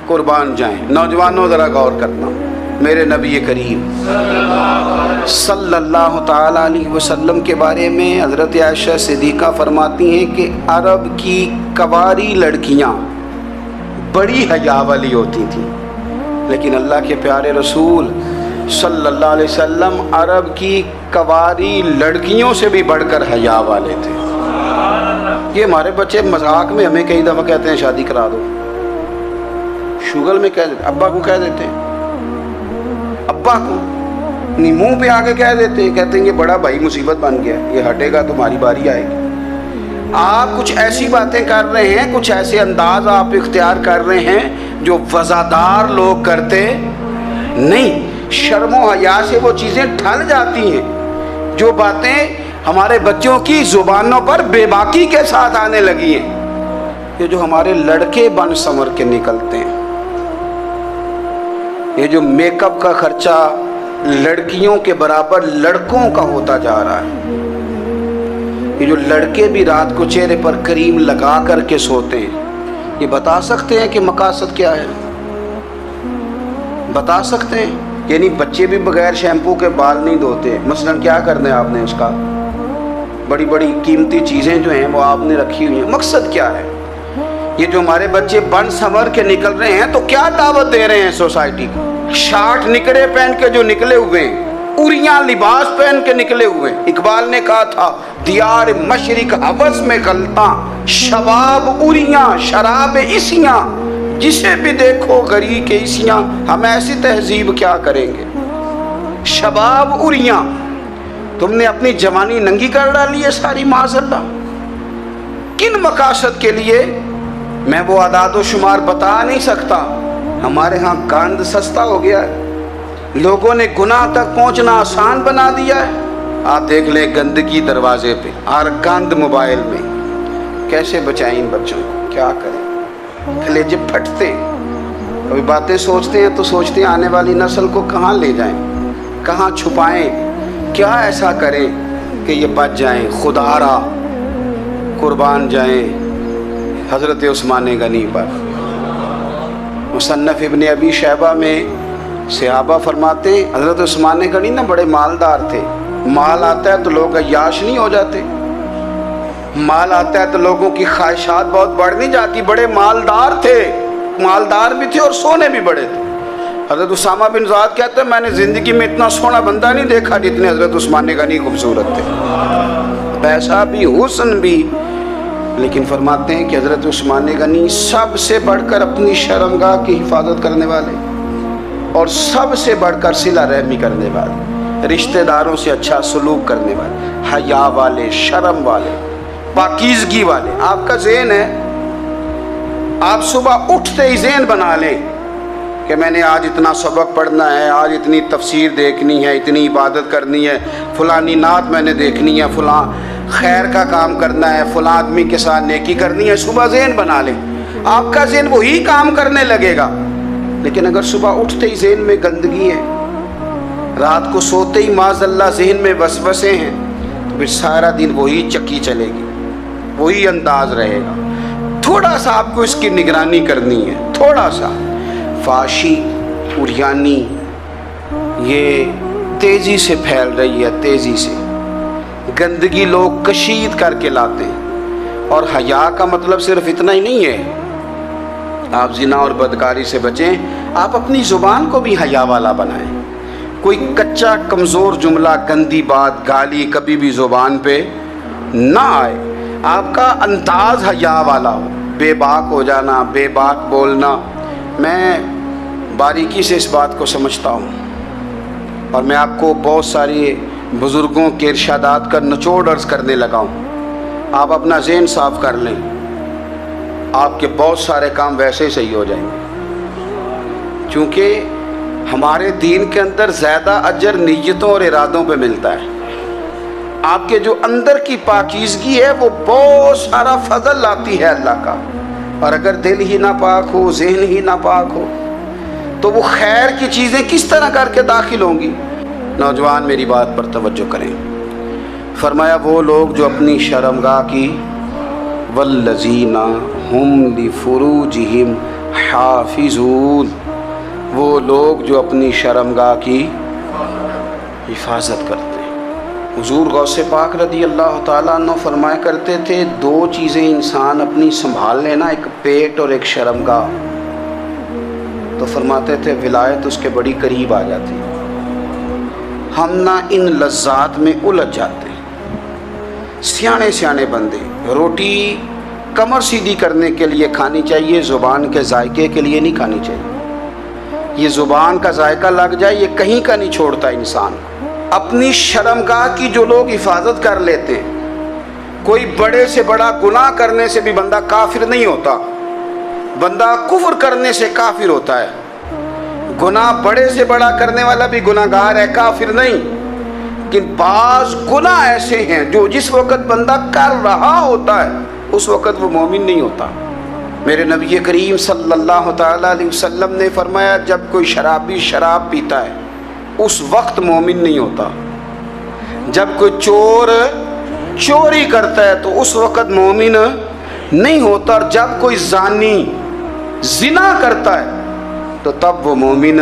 قربان جائیں۔ نوجوانوں ذرا غور کرنا، میرے نبی کریم صلی اللہ تعالیٰ علیہ وسلم کے بارے میں حضرت عائشہ صدیقہ فرماتی ہیں کہ عرب کی کواری لڑکیاں بڑی حیا والی ہوتی تھیں، لیکن اللہ کے پیارے رسول صلی اللہ علیہ وسلم عرب کی کواری لڑکیوں سے بھی بڑھ کر حیا والے تھے۔ یہ ہمارے بچے مذاق میں ہمیں کئی دفعہ کہتے ہیں شادی کرا دو، شوگل میں کہہ دیتے، ابا کو کہہ دیتے ہیں، ابا کو نہیں منہ پہ آگے کہہ دیتے ہیں، کہتے ہیں یہ بڑا بھائی مصیبت بن گیا، یہ ہٹے گا تمہاری باری آئے گی۔ آپ کچھ ایسی باتیں کر رہے ہیں، کچھ ایسے انداز آپ اختیار کر رہے ہیں جو وزادار لوگ کرتے نہیں۔ شرم و حیا سے وہ چیزیں ٹھل جاتی ہیں جو باتیں ہمارے بچوں کی زبانوں پر بے باکی کے ساتھ آنے لگی ہیں۔ یہ جو ہمارے لڑکے بن سنور کے نکلتے ہیں، یہ جو میک اپ کا خرچہ لڑکیوں کے برابر لڑکوں کا ہوتا جا رہا ہے، یہ جو لڑکے بھی رات کو چہرے پر کریم لگا کر کے سوتے ہیں، یہ بتا سکتے ہیں کہ مقاصد کیا ہے؟ بتا سکتے ہیں؟ یعنی بچے بھی بغیر شیمپو کے بال نہیں دھوتے، مثلا کیا کرنا ہے آپ نے اس کا؟ بڑی بڑی قیمتی چیزیں جو ہیں وہ آپ نے رکھی ہوئی ہیں، مقصد کیا ہے؟ یہ جو ہمارے بچے بن سنور کے نکل رہے ہیں تو کیا دعوت دے رہے ہیں سوسائٹی کو؟ شارٹ نکڑے پہن کے جو نکلے ہوئے ہیں، اوریاں لباس پہن کے نکلے ہوئے ہیں۔ اقبال نے کہا تھا دیار مشرق حوض میں غلطاں، شباب اوریاں شراب عیسیاں، جسے بھی دیکھو غری کے عیسیاں۔ ہم ایسی تہذیب کیا کریں گے؟ شباب اوریاں، تم نے اپنی جوانی ننگی کر ڈالی ہے ساری معاذ اللہ۔ کن مقاصد کے لیے؟ میں وہ اعداد و شمار بتا نہیں سکتا۔ ہمارے ہاں گند سستا ہو گیا ہے، لوگوں نے گناہ تک پہنچنا آسان بنا دیا ہے۔ آپ دیکھ لیں گندگی دروازے پہ اور گند موبائل میں، کیسے بچائیں ان بچوں کو؟ کیا کریں؟ کلیجے پھٹتے، کبھی باتیں سوچتے ہیں تو سوچتے ہیں آنے والی نسل کو کہاں لے جائیں، کہاں چھپائیں، کیا ایسا کریں کہ یہ بچ جائیں۔ خدا را قربان جائیں حضرت عثمان غنی پر۔ مصنف ابن ابی شیبہ میں صحابہ فرماتے ہیں حضرت عثمان غنی نا بڑے مالدار تھے۔ مال آتا ہے تو لوگ عیاش نہیں ہو جاتے، مال آتا ہے تو لوگوں کی خواہشات بہت بڑھ نہیں جاتی۔ بڑے مالدار تھے، مالدار بھی تھے اور سونے بھی بڑے تھے۔ حضرت اسامہ بن زید کہتے ہیں میں نے زندگی میں اتنا سونا بندہ نہیں دیکھا جتنے حضرت عثمان غنی خوبصورت تھے، پیسہ بھی حسن بھی، لیکن فرماتے ہیں کہ حضرت عثمان غنی سب سے بڑھ کر اپنی شرمگاہ کی حفاظت کرنے والے اور سب سے بڑھ کر صلہ رحمی کرنے والے، رشتہ داروں سے اچھا سلوک کرنے والے، حیا والے، شرم والے، پاکیزگی والے۔ آپ کا ذہن ہے، آپ صبح اٹھتے ہی ذہن بنا لیں کہ میں نے آج اتنا سبق پڑھنا ہے، آج اتنی تفسیر دیکھنی ہے، اتنی عبادت کرنی ہے، فلانی نعت میں نے دیکھنی ہے، فلاں خیر کا کام کرنا ہے، فلاں آدمی کے ساتھ نیکی کرنی ہے۔ صبح ذہن بنا لیں، آپ کا ذہن وہی کام کرنے لگے گا۔ لیکن اگر صبح اٹھتے ہی ذہن میں گندگی ہے، رات کو سوتے ہی معاذ اللہ ذہن میں وسوسے ہیں، تو پھر سارا دن وہی چکی چلے گی، وہی انداز رہے گا۔ تھوڑا سا آپ کو اس کی نگرانی کرنی ہے، تھوڑا سا۔ فحاشی، عریانی یہ تیزی سے پھیل رہی ہے، تیزی سے گندگی لوگ کشید کر کے لاتے ہیں۔ اور حیا کا مطلب صرف اتنا ہی نہیں ہے آپ زنا اور بدکاری سے بچیں، آپ اپنی زبان کو بھی حیا والا بنائیں۔ کوئی کچا کمزور جملہ، گندی بات، گالی کبھی بھی زبان پہ نہ آئے، آپ کا انداز حیا والا ہو۔ بے باک ہو جانا، بے باک بولنا، میں باریکی سے اس بات کو سمجھتا ہوں اور میں آپ کو بہت ساری بزرگوں کے ارشادات کا نچوڑ عرض کرنے لگا ہوں۔ آپ اپنا ذہن صاف کر لیں، آپ کے بہت سارے کام ویسے ہی صحیح ہو جائیں گے، چونکہ ہمارے دین کے اندر زیادہ اجر نیتوں اور ارادوں پہ ملتا ہے۔ آپ کے جو اندر کی پاکیزگی ہے وہ بہت سارا فضل لاتی ہے اللہ کا، اور اگر دل ہی ناپاک ہو، ذہن ہی ناپاک ہو، تو وہ خیر کی چیزیں کس طرح کر کے داخل ہوں گی؟ نوجوان میری بات پر توجہ کریں۔ فرمایا وہ لوگ جو اپنی شرمگاہ کی والذین ہم لفروجہم حافظون، وہ لوگ جو اپنی شرمگاہ کی حفاظت کرتے ہیں۔ حضور غوث پاک رضی اللہ تعالیٰ عنہ فرمایا کرتے تھے، دو چیزیں انسان اپنی سنبھال لینا، ایک پیٹ اور ایک شرمگاہ، تو فرماتے تھے ولایت اس کے بڑی قریب آ جاتی۔ ہم نہ ان لذات میں الجھ جاتے ہیں۔ سیانے سیانے بندے، روٹی کمر سیدھی کرنے کے لیے کھانی چاہیے، زبان کے ذائقے کے لیے نہیں کھانی چاہیے۔ یہ زبان کا ذائقہ لگ جائے یہ کہیں کا نہیں چھوڑتا انسان۔ اپنی شرمگاہ کی جو لوگ حفاظت کر لیتے ہیں، کوئی بڑے سے بڑا گناہ کرنے سے بھی بندہ کافر نہیں ہوتا، بندہ کفر کرنے سے کافر ہوتا ہے۔ گناہ بڑے سے بڑا کرنے والا بھی گناہ گار ہے، کافر نہیں۔ لیکن بعض گناہ ایسے ہیں جو جس وقت بندہ کر رہا ہوتا ہے اس وقت وہ مومن نہیں ہوتا۔ میرے نبی کریم صلی اللہ تعالیٰ علیہ وسلم نے فرمایا، جب کوئی شرابی شراب پیتا ہے اس وقت مومن نہیں ہوتا۔ جب کوئی چور چوری کرتا ہے تو اس وقت مومن نہیں ہوتا، اور جب کوئی زانی زنا کرتا ہے تو تب وہ مومن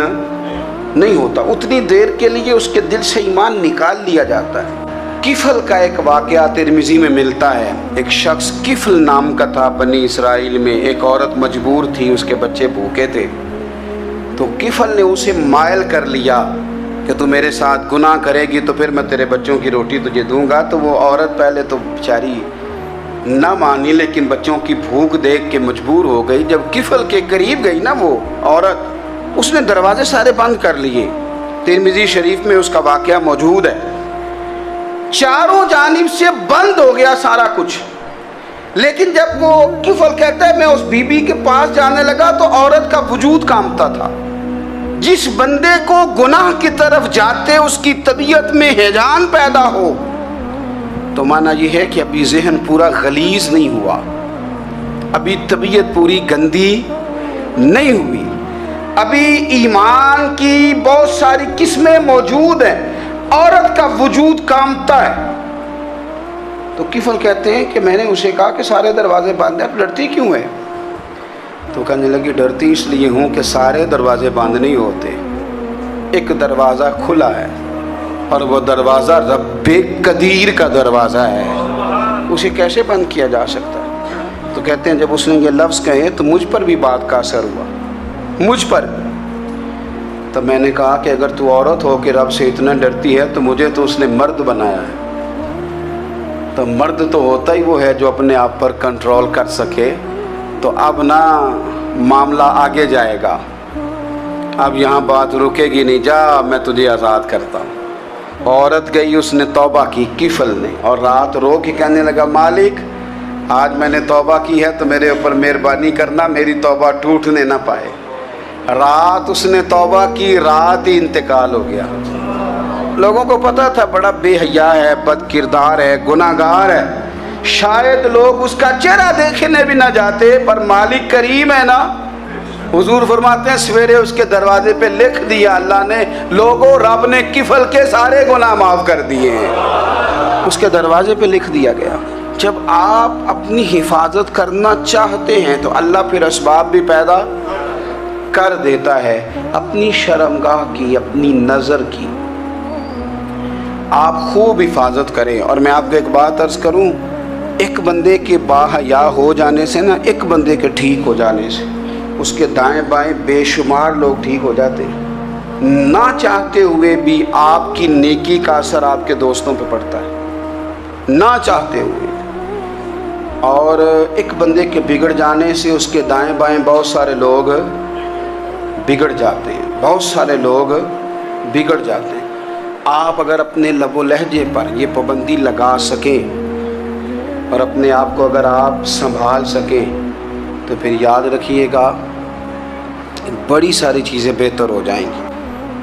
نہیں ہوتا۔ اتنی دیر کے لیے اس کے دل سے ایمان نکال لیا جاتا ہے۔ کفل کا ایک واقعہ ترمذی میں ملتا ہے۔ ایک شخص کفل نام کا تھا بنی اسرائیل میں، ایک عورت مجبور تھی، اس کے بچے بھوکے تھے، تو کفل نے اسے مائل کر لیا کہ تو میرے ساتھ گناہ کرے گی تو پھر میں تیرے بچوں کی روٹی تجھے دوں گا۔ تو وہ عورت پہلے تو بیچاری نہ مانی، لیکن بچوں کی بھوک دیکھ کے مجبور ہو گئی۔ جب کفل کے قریب گئی نا وہ عورت، اس نے دروازے سارے بند کر لیے۔ ترمذی شریف میں اس کا واقعہ موجود ہے۔ چاروں جانب سے بند ہو گیا سارا کچھ، لیکن جب وہ کفل کہتا ہے میں اس بی بی کے پاس جانے لگا تو عورت کا وجود کانپتا تھا۔ جس بندے کو گناہ کی طرف جاتے اس کی طبیعت میں ہیجان پیدا ہو تو معنی یہ ہے کہ ابھی ذہن پورا غلیظ نہیں ہوا، ابھی طبیعت پوری گندی نہیں ہوئی، ابھی ایمان کی بہت ساری قسمیں موجود ہیں، عورت کا وجود کانپتا ہے۔ تو کفل کہتے ہیں کہ میں نے اسے کہا کہ سارے دروازے بند ہیں، ڈرتی کیوں ہے؟ تو کہنے لگی ڈرتی اس لیے ہوں کہ سارے دروازے بند نہیں ہوتے، ایک دروازہ کھلا ہے اور وہ دروازہ رب قدیر کا دروازہ ہے، اسے کیسے بند کیا جا سکتا ہے؟ تو کہتے ہیں جب اس نے یہ لفظ کہے تو مجھ پر بھی بات کا اثر ہوا، مجھ پر بھی۔ تو میں نے کہا کہ اگر تو عورت ہو کے رب سے اتنا ڈرتی ہے تو مجھے تو اس نے مرد بنایا ہے، تو مرد تو ہوتا ہی وہ ہے جو اپنے آپ پر کنٹرول کر سکے۔ تو اب نہ معاملہ آگے جائے گا، اب یہاں بات رکے گی نہیں، جا میں تجھے آزاد کرتا ہوں۔ عورت گئی، اس نے توبہ کی کفل نے، اور رات رو کے کہنے لگا مالک آج میں نے توبہ کی ہے تو میرے اوپر مہربانی کرنا، میری توبہ ٹوٹنے نہ پائے۔ رات اس نے توبہ کی، رات ہی انتقال ہو گیا۔ لوگوں کو پتا تھا بڑا بے حیا ہے، بد کردار ہے، گناہ گار ہے، شاید لوگ اس کا چہرہ دیکھنے بھی نہ جاتے، پر مالک کریم ہے نا۔ حضور فرماتے ہیں سویرے اس کے دروازے پہ لکھ دیا اللہ نے، لوگوں رب نے کفل کے سارے گناہ معاف کر دیے ہیں، اس کے دروازے پہ لکھ دیا گیا۔ جب آپ اپنی حفاظت کرنا چاہتے ہیں تو اللہ پھر اسباب بھی پیدا کر دیتا ہے۔ اپنی شرمگاہ کی، اپنی نظر کی آپ خوب حفاظت کریں۔ اور میں آپ کو ایک بات عرض کروں، ایک بندے کے باحیا ہو جانے سے نا، ایک بندے کے ٹھیک ہو جانے سے اس کے دائیں بائیں بے شمار لوگ ٹھیک ہو جاتے ہیں۔ نہ چاہتے ہوئے بھی آپ کی نیکی کا اثر آپ کے دوستوں پہ پڑتا ہے، نہ چاہتے ہوئے۔ اور ایک بندے کے بگڑ جانے سے اس کے دائیں بائیں بہت سارے لوگ بگڑ جاتے ہیں، بہت سارے لوگ بگڑ جاتے ہیں۔ آپ اگر اپنے لب و لہجے پر یہ پابندی لگا سکیں اور اپنے آپ کو اگر آپ سنبھال سکیں تو پھر یاد رکھیے گا بڑی ساری چیزیں بہتر ہو جائیں گی۔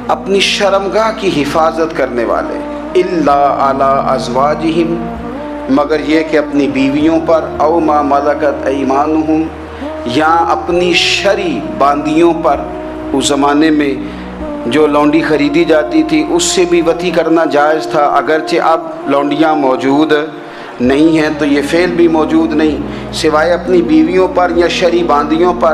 اپنی شرمگاہ کی حفاظت کرنے والے الا علی ازواجہم، مگر یہ کہ اپنی بیویوں پر، او ما ملکت ایمانہم، یا اپنی شرعی باندیوں پر۔ اس زمانے میں جو لونڈی خریدی جاتی تھی اس سے بھی وطی کرنا جائز تھا، اگرچہ اب لونڈیاں موجود نہیں ہیں تو یہ فعل بھی موجود نہیں، سوائے اپنی بیویوں پر یا شرعی باندیوں پر۔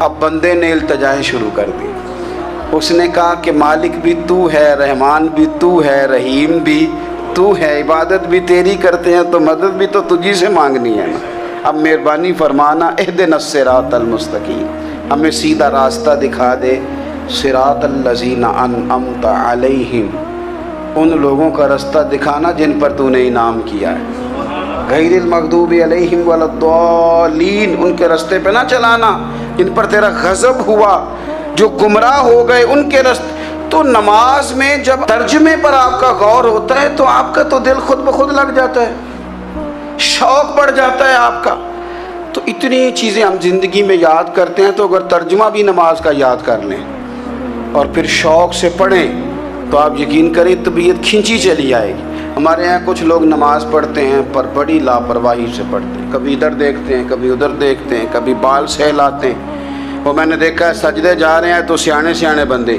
اب بندے نے التجائیں شروع کر دی. اس نے کہا کہ مالک بھی تو ہے, رحمان بھی تو ہے, رحیم بھی تو ہے, عبادت بھی تیری کرتے ہیں تو مدد بھی تو تجھی سے مانگنی ہے نا. اب مہربانی فرمانا اہدنا الصراط المستقیم, ہمیں سیدھا راستہ دکھا دے. صراط الذین انعمت علیہم, ان لوگوں کا راستہ دکھانا جن پر تو نے انعام کیا ہے. غیر المغضوب علیہم ولا الضالین, ان کے راستے پہ نہ چلانا جن پر تیرا غضب ہوا, جو گمراہ ہو گئے ان کے راستے. تو نماز میں جب ترجمے پر آپ کا غور ہوتا ہے تو آپ کا تو دل خود بخود لگ جاتا ہے, شوق بڑھ جاتا ہے آپ کا. تو اتنی چیزیں ہم زندگی میں یاد کرتے ہیں, تو اگر ترجمہ بھی نماز کا یاد کر لیں اور پھر شوق سے پڑھیں تو آپ یقین کریں طبیعت کھینچی چلی آئے گی. ہمارے یہاں کچھ لوگ نماز پڑھتے ہیں پر بڑی لاپرواہی سے پڑھتے ہیں, کبھی ادھر دیکھتے ہیں کبھی ادھر دیکھتے ہیں, کبھی بال سہلاتے ہیں. وہ میں نے دیکھا ہے سجدے جا رہے ہیں تو سیانے بندے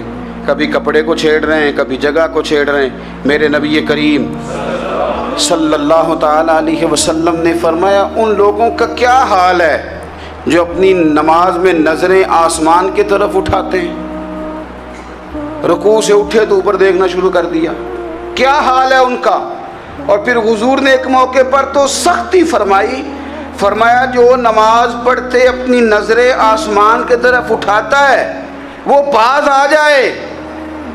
کبھی کپڑے کو چھیڑ رہے ہیں, کبھی جگہ کو چھیڑ رہے ہیں. میرے نبی کریم صلی اللہ تعالیٰ علیہ وسلم نے فرمایا ان لوگوں کا کیا حال ہے جو اپنی نماز میں نظریں آسمان کی طرف اٹھاتے ہیں, رکوع سے اٹھے تو اوپر دیکھنا شروع کر دیا, کیا حال ہے ان کا. اور پھر حضور نے ایک موقع پر تو سختی فرمایا جو نماز پڑھتے اپنی نظریں آسمان کی طرف اٹھاتا ہے وہ باز آ جائے,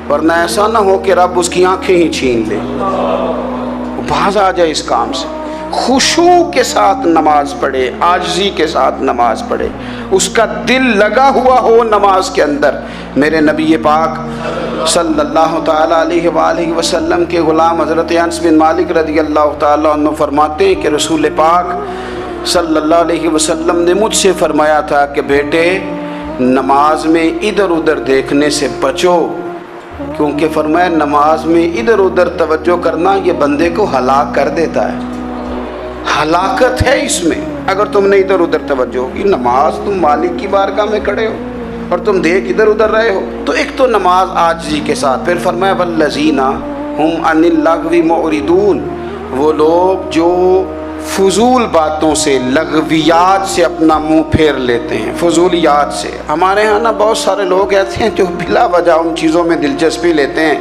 ورنہ ایسا نہ ہو کہ رب اس کی آنکھیں ہی چھین لے. وہ باز آ جائے اس کام سے. خشوع کے ساتھ نماز پڑھے, عاجزی کے ساتھ نماز پڑھے, اس کا دل لگا ہوا ہو نماز کے اندر. میرے نبی پاک صلی اللہ تعالیٰ علیہ وآلہ وسلم کے غلام حضرت انس بن مالک رضی اللہ تعالیٰ عنہ فرماتے ہیں کہ رسول پاک صلی اللہ علیہ وسلم نے مجھ سے فرمایا تھا کہ بیٹے نماز میں ادھر ادھر دیکھنے سے بچو, کیونکہ فرمایا نماز میں ادھر ادھر توجہ کرنا یہ بندے کو ہلاک کر دیتا ہے. ہلاکت ہے اس میں اگر تم نے ادھر ادھر توجہ ہوگی. نماز تم مالک کی بارگاہ میں کھڑے ہو اور تم دیکھ ادھر ادھر رہے ہو. تو ایک تو نماز عاجزی کے ساتھ. پھر فرمایا والذین ہم عن اللغو معرضون, وہ لوگ جو فضول باتوں سے, لغویات سے اپنا منہ پھیر لیتے ہیں, فضولیات سے. ہمارے ہاں نا بہت سارے لوگ ایسے ہیں جو بلا وجہ ان چیزوں میں دلچسپی لیتے ہیں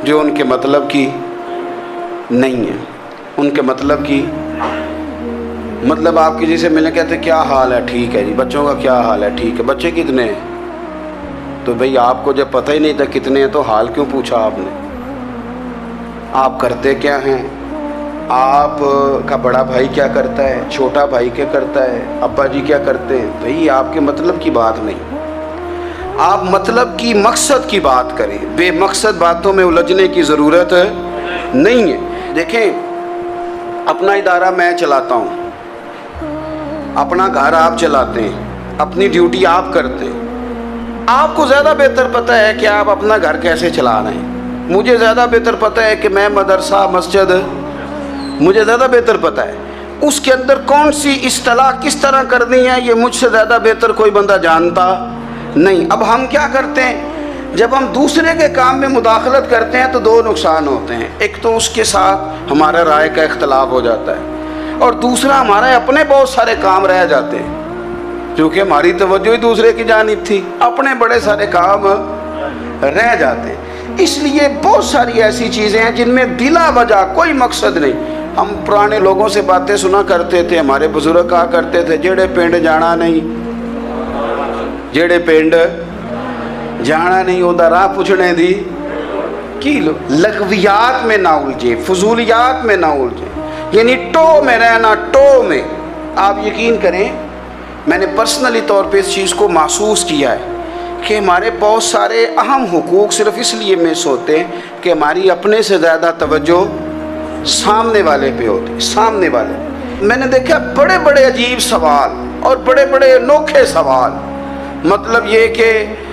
جو ان کے مطلب کی نہیں ہے. ان کے مطلب کی مطلب آپ کسی سے ملنے کہتے ہیں کیا حال ہے, ٹھیک ہے جی. بچوں کا کیا حال ہے, ٹھیک ہے. بچے کتنے ہیں؟ تو بھئی آپ کو جب پتہ ہی نہیں تھا کتنے ہیں تو حال کیوں پوچھا آپ نے؟ آپ کرتے کیا ہیں, آپ کا بڑا بھائی کیا کرتا ہے, چھوٹا بھائی کیا کرتا ہے, ابا جی کیا کرتے ہیں. بھئی آپ کے مطلب کی بات نہیں, آپ مطلب کی مقصد کی بات کریں. بے مقصد باتوں میں الجھنے کی ضرورت نہیں ہے. دیکھیں اپنا ادارہ میں چلاتا ہوں, اپنا گھر آپ چلاتے ہیں, اپنی ڈیوٹی آپ کرتے ہیں. آپ کو زیادہ بہتر پتہ ہے کہ آپ اپنا گھر کیسے چلا رہے ہیں. مجھے زیادہ بہتر پتہ ہے کہ میں مدرسہ مسجد, مجھے زیادہ بہتر پتہ ہے اس کے اندر کون سی اصطلاح کس طرح کرنی ہے. یہ مجھ سے زیادہ بہتر کوئی بندہ جانتا نہیں. اب ہم کیا کرتے ہیں, جب ہم دوسرے کے کام میں مداخلت کرتے ہیں تو دو نقصان ہوتے ہیں. ایک تو اس کے ساتھ ہمارا رائے کا اختلاف ہو جاتا ہے, اور دوسرا ہمارے اپنے بہت سارے کام رہ جاتے ہیں کیونکہ ہماری توجہ ہی دوسرے کی جانب تھی. اپنے بڑے سارے کام رہ جاتے ہیں. اس لیے بہت ساری ایسی چیزیں ہیں جن میں بلا وجہ کوئی مقصد نہیں. ہم پرانے لوگوں سے باتیں سنا کرتے تھے, ہمارے بزرگ کہا کرتے تھے جڑے پنڈ جانا نہیں, جڑے پنڈ جانا نہیں ہوتا راہ پوچھنے دی کی لو. لغویات میں نہ الجھے, فضولیات میں نہ الجھے, یعنی ٹو میں رہنا, ٹو میں. آپ یقین کریں میں نے پرسنلی طور پہ اس چیز کو محسوس کیا ہے کہ ہمارے بہت سارے اہم حقوق صرف اس لیے مس ہوتے ہیں کہ ہماری اپنے سے زیادہ توجہ سامنے والے پہ ہوتی. سامنے والے میں نے دیکھا بڑے بڑے عجیب سوال اور بڑے بڑے انوکھے سوال, مطلب یہ کہ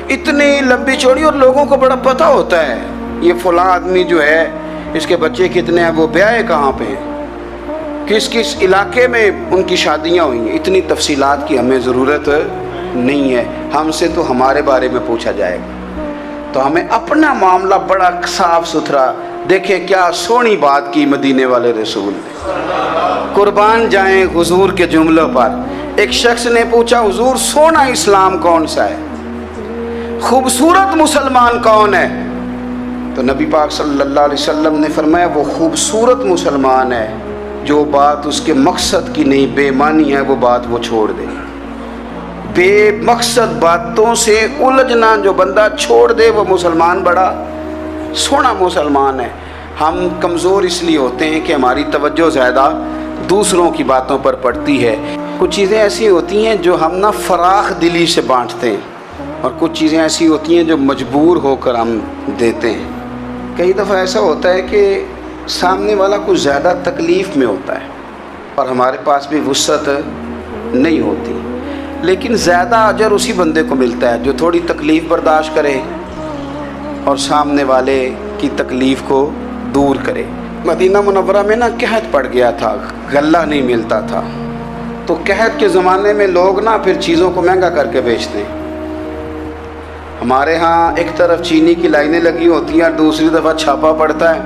اتنی لمبی چوڑی, اور لوگوں کو بڑا پتہ ہوتا ہے یہ فلاں آدمی جو ہے اس کے بچے کتنے ہیں, وہ بیاہ کہاں پہ ہیں, کس کس علاقے میں ان کی شادیاں ہوئی ہیں. اتنی تفصیلات کی ہمیں ضرورت نہیں ہے. ہم سے تو ہمارے بارے میں پوچھا جائے گا تو ہمیں اپنا معاملہ بڑا صاف ستھرا. دیکھیں کیا سونی بات کی مدینے والے رسول نے, قربان جائیں حضور کے جملوں پر. ایک شخص نے پوچھا حضور سونا اسلام کون سا ہے، خوبصورت مسلمان کون ہے؟ تو نبی پاک صلی اللہ علیہ وسلم نے فرمایا وہ خوبصورت مسلمان ہے جو بات اس کے مقصد کی نہیں، بے معنی ہے وہ بات وہ چھوڑ دے، بے مقصد باتوں سے الجھنا جو بندہ چھوڑ دے وہ مسلمان بڑا سونا مسلمان ہے۔ ہم کمزور اس لیے ہوتے ہیں کہ ہماری توجہ زیادہ دوسروں کی باتوں پر پڑتی ہے۔ کچھ چیزیں ایسی ہوتی ہیں جو ہم نہ فراخ دلی سے بانٹتے ہیں، اور کچھ چیزیں ایسی ہوتی ہیں جو مجبور ہو کر ہم دیتے ہیں۔ کئی دفعہ ایسا ہوتا ہے کہ سامنے والا کچھ زیادہ تکلیف میں ہوتا ہے اور ہمارے پاس بھی وسعت نہیں ہوتی، لیکن زیادہ اجر اسی بندے کو ملتا ہے جو تھوڑی تکلیف برداشت کرے اور سامنے والے کی تکلیف کو دور کرے۔ مدینہ منورہ میں نا قحط پڑ گیا تھا، غلہ نہیں ملتا تھا، تو قحط کے زمانے میں لوگ نا پھر چیزوں کو مہنگا کر کے بیچتے ہیں۔ ہمارے ہاں ایک طرف چینی کی لائنیں لگی ہوتی ہیں اور دوسری دفعہ چھاپا پڑتا ہے،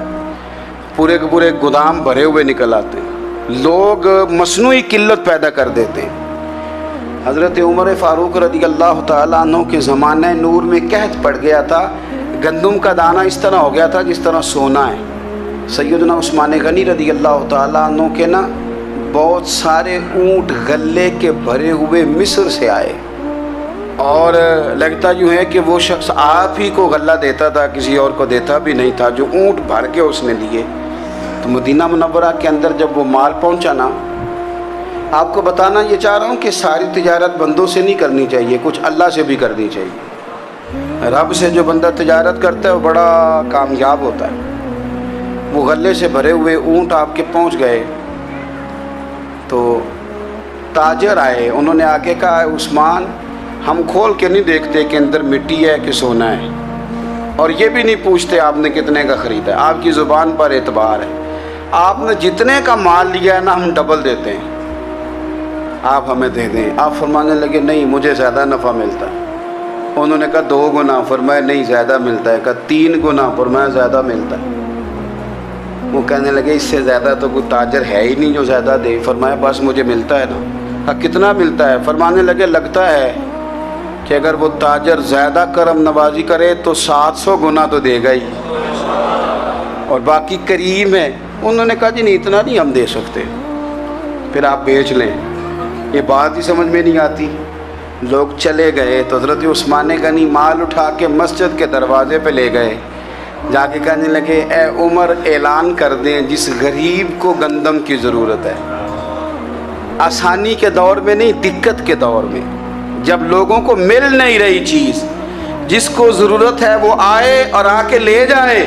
پورے کے پورے گودام بھرے ہوئے نکل آتے ہیں، لوگ مصنوعی قلت پیدا کر دیتے ہیں۔ حضرت عمر فاروق رضی اللہ تعالیٰ عنہ کے زمانہ نور میں قحط پڑ گیا تھا، گندم کا دانہ اس طرح ہو گیا تھا جس طرح سونا ہے۔ سیدنا عثمان غنی رضی اللہ تعالیٰ عنہ کے نا بہت سارے اونٹ غلے کے بھرے ہوئے مصر سے آئے، اور لگتا یوں ہے کہ وہ شخص آپ ہی کو غلہ دیتا تھا، کسی اور کو دیتا بھی نہیں تھا، جو اونٹ بھر کے اس نے لیے۔ تو مدینہ منورہ کے اندر جب وہ مال پہنچا نا، آپ کو بتانا یہ چاہ رہا ہوں کہ ساری تجارت بندوں سے نہیں کرنی چاہیے، کچھ اللہ سے بھی کرنی چاہیے۔ رب سے جو بندہ تجارت کرتا ہے وہ بڑا کامیاب ہوتا ہے۔ وہ غلے سے بھرے ہوئے اونٹ آپ کے پہنچ گئے تو تاجر آئے، انہوں نے آگے کہا عثمان ہم کھول کے نہیں دیکھتے کہ اندر مٹی ہے کہ سونا ہے، اور یہ بھی نہیں پوچھتے آپ نے کتنے کا خریدا ہے، آپ کی زبان پر اعتبار ہے، آپ نے جتنے کا مال لیا ہے نا ہم ڈبل دیتے ہیں، آپ ہمیں دے دیں۔ آپ فرمانے لگے نہیں مجھے زیادہ نفع ملتا ہے۔ انہوں نے کہا 2 گنا، فرمایا نہیں زیادہ ملتا ہے، کہا 3 گنا، فرمایا زیادہ ملتا ہے۔ وہ کہنے لگے اس سے زیادہ تو کوئی تاجر ہے ہی نہیں جو زیادہ دے، فرمایا بس مجھے ملتا ہے نا۔ کہا کتنا ملتا ہے؟ فرمانے لگے لگتا ہے کہ اگر وہ تاجر زیادہ کرم نوازی کرے تو 700 گنا تو دے گا ہی، اور باقی کریم ہے۔ انہوں نے کہا جی نہیں اتنا نہیں ہم دے سکتے، پھر آپ بیچ لیں۔ یہ بات ہی سمجھ میں نہیں آتی۔ لوگ چلے گئے تو حضرت عثمان غنی مال اٹھا کے مسجد کے دروازے پہ لے گئے، جا کے کہنے لگے اے عمر اعلان کر دیں جس غریب کو گندم کی ضرورت ہے، آسانی کے دور میں نہیں دقت کے دور میں، جب لوگوں کو مل نہیں رہی چیز، جس کو ضرورت ہے وہ آئے اور آ کے لے جائے۔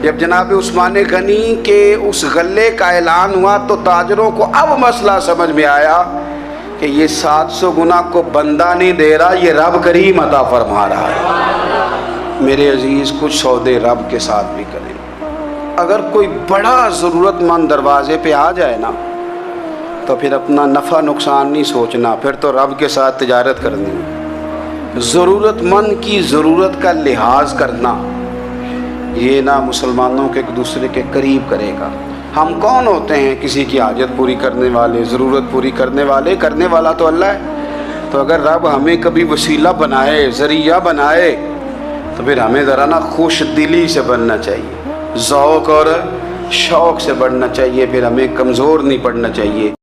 جب جناب عثمان غنی کے اس غلے کا اعلان ہوا تو تاجروں کو اب مسئلہ سمجھ میں آیا کہ یہ 700 گنا کو بندہ نہیں دے رہا، یہ رب کریم عطا فرما رہا ہے۔ میرے عزیز کچھ سودے رب کے ساتھ بھی کریں۔ اگر کوئی بڑا ضرورت مند دروازے پہ آ جائے نا تو پھر اپنا نفع نقصان نہیں سوچنا، پھر تو رب کے ساتھ تجارت کرنی ہے۔ ضرورت مند کی ضرورت کا لحاظ کرنا یہ نہ مسلمانوں کے ایک دوسرے کے قریب کرے گا۔ ہم کون ہوتے ہیں کسی کی حاجت پوری کرنے والے، ضرورت پوری کرنے والے؟ کرنے والا تو اللہ ہے۔ تو اگر رب ہمیں کبھی وسیلہ بنائے، ذریعہ بنائے، تو پھر ہمیں ذرا نا خوش دلی سے بننا چاہیے، ذوق اور شوق سے بڑھنا چاہیے، پھر ہمیں کمزور نہیں پڑنا چاہیے۔